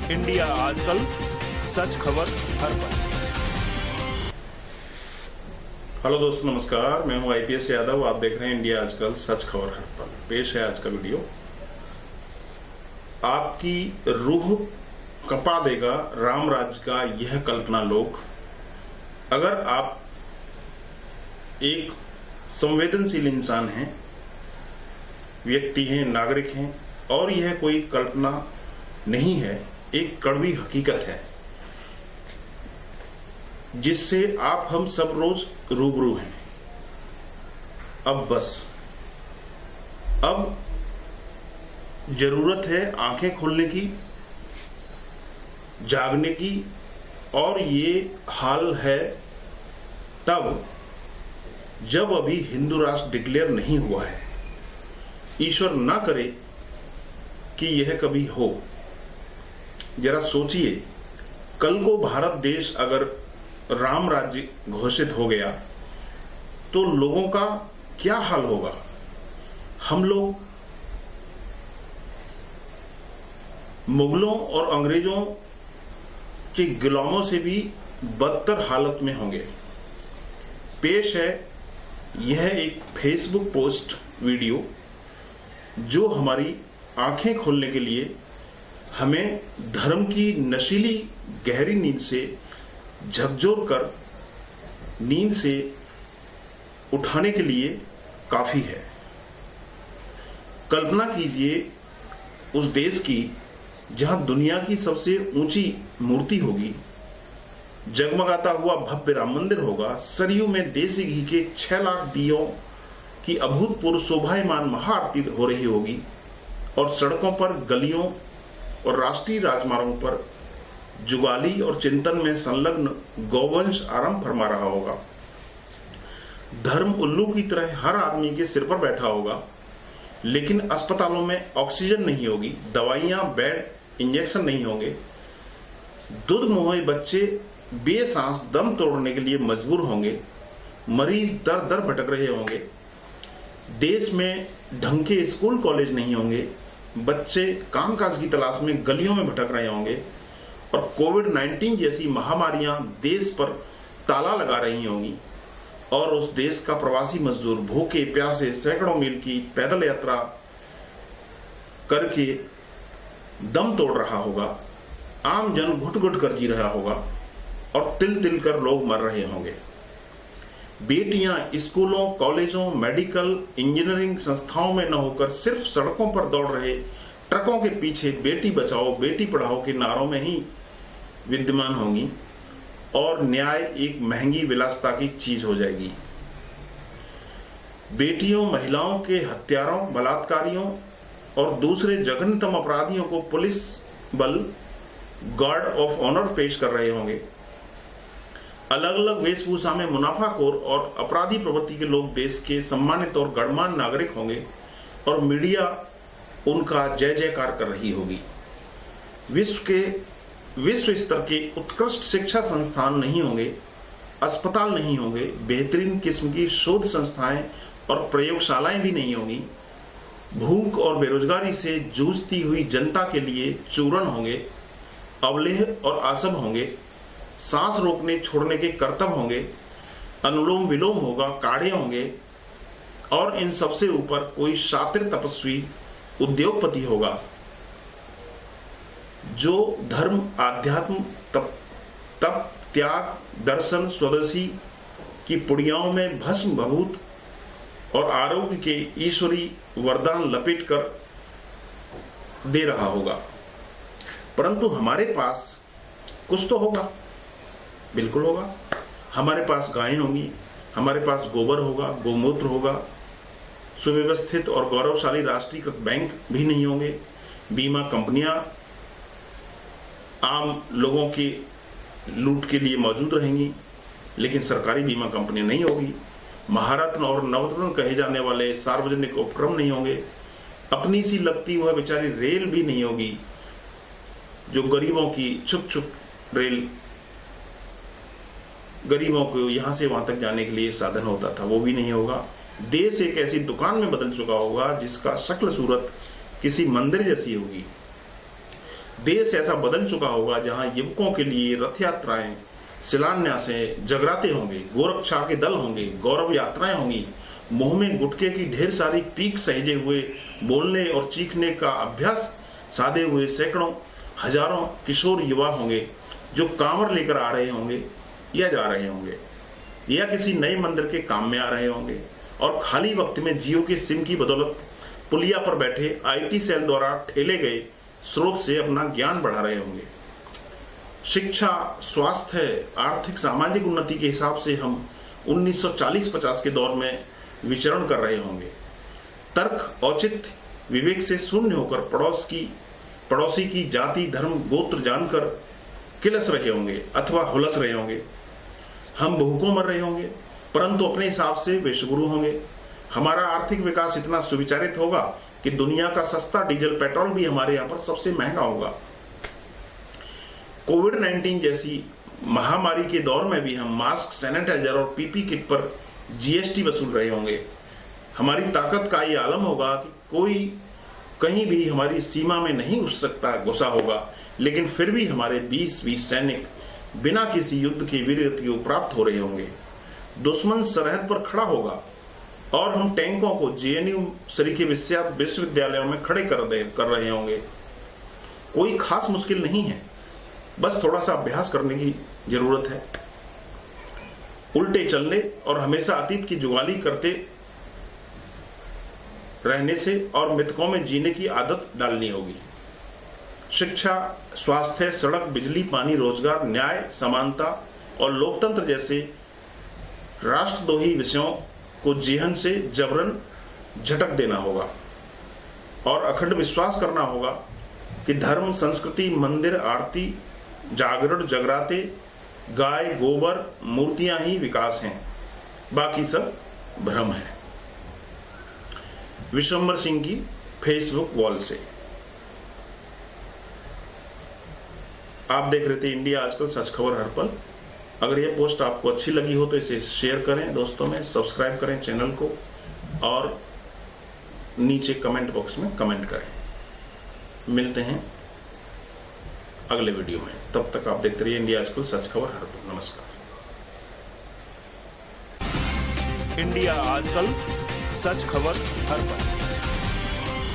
India आजकल, सच खबर हर पल। हेलो दोस्तों, नमस्कार। मैं हूं आईपीएस यादव। आप देख रहे हैं इंडिया आजकल, सच खबर हर पल। पेश है आज का वीडियो। आपकी रूह कपा देगा राम राज्य का यह कल्पना लोक। अगर आप एक संवेदनशील इंसान हैं, व्यक्ति हैं, नागरिक हैं, और यह कोई कल्पना नहीं है, एक कड़वी हकीकत है जिससे आप हम सब रोज रूबरू हैं। अब जरूरत है आंखें खोलने की, जागने की। और ये हाल है तब जब अभी हिंदू राष्ट्र डिक्लेयर नहीं हुआ है। ईश्वर ना करे कि यह कभी हो। जरा सोचिए, कल को भारत देश अगर राम राज्य घोषित हो गया तो लोगों का क्या हाल होगा। हम लोग मुगलों और अंग्रेजों के गुलामों से भी बदतर हालत में होंगे। पेश है यह एक फेसबुक पोस्ट वीडियो जो हमारी आंखें खोलने के लिए, हमें धर्म की नशीली गहरी नींद से झकझोर कर नींद से उठाने के लिए काफी है। कल्पना कीजिए उस देश की जहां दुनिया की सबसे ऊंची मूर्ति होगी, जगमगाता हुआ भव्य राम मंदिर होगा, सरयू में देसी घी के 6 लाख दियों की अभूतपूर्व शोभायमान महाआरती हो रही होगी, और सड़कों पर, गलियों और राष्ट्रीय राजमार्गों पर जुगाली और चिंतन में संलग्न गौवंश आराम फरमा रहा होगा। धर्म उल्लू की तरह हर आदमी के सिर पर बैठा होगा, लेकिन अस्पतालों में ऑक्सीजन नहीं होगी, दवाइयां, बेड, इंजेक्शन नहीं होंगे। दूध मुहैया बच्चे बेसांस दम तोड़ने के लिए मजबूर होंगे। मरीज दर दर भटक रहे होंगे। देश में ढंग के स्कूल कॉलेज नहीं होंगे। बच्चे कामकाज की तलाश में गलियों में भटक रहे होंगे, और कोविड-19 जैसी महामारियां देश पर ताला लगा रही होंगी, और उस देश का प्रवासी मजदूर भूखे प्यासे सैकड़ों मील की पैदल यात्रा करके दम तोड़ रहा होगा। आम जन घुट घुट कर जी रहा होगा, और तिल तिल कर लोग मर रहे होंगे। बेटियां स्कूलों, कॉलेजों, मेडिकल, इंजीनियरिंग संस्थाओं में न होकर सिर्फ सड़कों पर दौड़ रहे ट्रकों के पीछे बेटी बचाओ, बेटी पढ़ाओ के नारों में ही विद्यमान होंगी, और न्याय एक महंगी विलासिता की चीज हो जाएगी। बेटियों, महिलाओं के हत्यारों, बलात्कारियों और दूसरे जघन्यतम अपराधियों को पुलिस बल गार्ड ऑफ ऑनर पेश कर रहे होंगे। अलग अलग वेशभूषा में मुनाफाखोर और अपराधी प्रवृत्ति के लोग देश के सम्मानित और गणमान्य नागरिक होंगे, और मीडिया उनका जय जयकार कर रही होगी। विश्व स्तर के उत्कृष्ट शिक्षा संस्थान नहीं होंगे, अस्पताल नहीं होंगे, बेहतरीन किस्म की शोध संस्थाएं और प्रयोगशालाएं भी नहीं होंगी। भूख और बेरोजगारी से जूझती हुई जनता के लिए चूरण होंगे, अवलेह और आसब होंगे, सांस रोकने छोड़ने के कर्तव्य होंगे, अनुलोम विलोम होगा, काढ़े होंगे, और इन सबसे ऊपर कोई शातिर तपस्वी उद्योगपति होगा जो धर्म, आध्यात्म, तप, त्याग, दर्शन, स्वदेशी की पुड़ियाओं में भस्म भभूत और आरोग्य के ईश्वरी वरदान लपेट कर दे रहा होगा। परंतु हमारे पास कुछ तो होगा, बिल्कुल होगा। हमारे पास गायें होंगी, हमारे पास गोबर होगा, गोमूत्र होगा, सुव्यवस्थित और गौरवशाली राष्ट्रीयकृत बैंक भी नहीं होंगे। बीमा कंपनियां आम लोगों की लूट के लिए मौजूद रहेंगी, लेकिन सरकारी बीमा कंपनियां नहीं होगी। महारत्न और नवरत्न कहे जाने वाले सार्वजनिक उपक्रम नहीं होंगे। अपनी सी लगती वह बेचारी रेल भी नहीं होगी, जो गरीबों की छुक छुक रेल, गरीबों को यहां से वहां तक जाने के लिए साधन होता था, वो भी नहीं होगा। देश एक ऐसी दुकान में बदल चुका होगा जिसका शक्ल सूरत किसी मंदिर जैसी होगी। देश ऐसा बदल चुका होगा जहां युवकों के लिए रथ यात्राएं, शिलान्यासें, जगराते होंगे, गोरक्षा के दल होंगे, गौरव यात्राएं होंगी, मुंह में गुटखे की ढेर सारी पीक सहेजे हुए बोलने और चीखने का अभ्यास साधे हुए सैकड़ों हजारों किशोर युवा होंगे जो कांवर लेकर आ रहे होंगे या जा रहे होंगे या किसी नए मंदिर के काम में आ रहे होंगे और खाली वक्त में जियो के सिम की बदौलत पुलिया पर बैठे आईटी सेल द्वारा ठेले गए स्रोत से अपना ज्ञान बढ़ा रहे होंगे। शिक्षा, स्वास्थ्य, आर्थिक सामाजिक उन्नति के हिसाब से हम 1940-50 के दौर में विचरण कर रहे होंगे। तर्क, औचित्य, विवेक से शून्य होकर पड़ोसी की जाति, धर्म, गोत्र जानकर किलस रहे होंगे अथवा हुलस रहे होंगे। हम भूखों मर रहे होंगे परंतु अपने हिसाब से विश्वगुरु होंगे। हमारा आर्थिक विकास इतना सुविचारित होगा कि दुनिया का सस्ता डीजल पेट्रोल भी हमारे यहाँ पर सबसे महंगा होगा। कोविड-19 जैसी महामारी के दौर में भी हम मास्क, सैनिटाइजर और पीपी किट पर जीएसटी वसूल रहे होंगे। हमारी ताकत का ये आलम होगा कि कोई कहीं भी हमारी सीमा में नहीं घुसा होगा, लेकिन फिर भी हमारे 20 सैनिक बिना किसी युद्ध की वीरगति को प्राप्त हो रहे होंगे। दुश्मन सरहद पर खड़ा होगा और हम टैंकों को जेएनयू सरीखे विश्वविद्यालयों में खड़े कर रहे होंगे। कोई खास मुश्किल नहीं है, बस थोड़ा सा अभ्यास करने की जरूरत है। उल्टे चलने और हमेशा अतीत की जुगाली करते रहने से और मृतकों में जीने की आदत डालनी होगी। शिक्षा, स्वास्थ्य, सड़क, बिजली, पानी, रोजगार, न्याय, समानता और लोकतंत्र जैसे राष्ट्रद्रोही विषयों को जेहन से जबरन झटक देना होगा और अखंड विश्वास करना होगा कि धर्म, संस्कृति, मंदिर, आरती, जागरण, जगराते, गाय, गोबर, मूर्तियां ही विकास हैं, बाकी सब भ्रम है। विश्वंभर सिंह की फेसबुक वॉल से। आप देख रहे थे इंडिया आजकल, सच खबर हर पल। अगर यह पोस्ट आपको अच्छी लगी हो तो इसे शेयर करें दोस्तों में, सब्सक्राइब करें चैनल को और नीचे कमेंट बॉक्स में कमेंट करें। मिलते हैं अगले वीडियो में, तब तक आप देखते रहिए इंडिया आजकल, सच खबर हर पल। नमस्कार। इंडिया आजकल, सच खबर हर पल।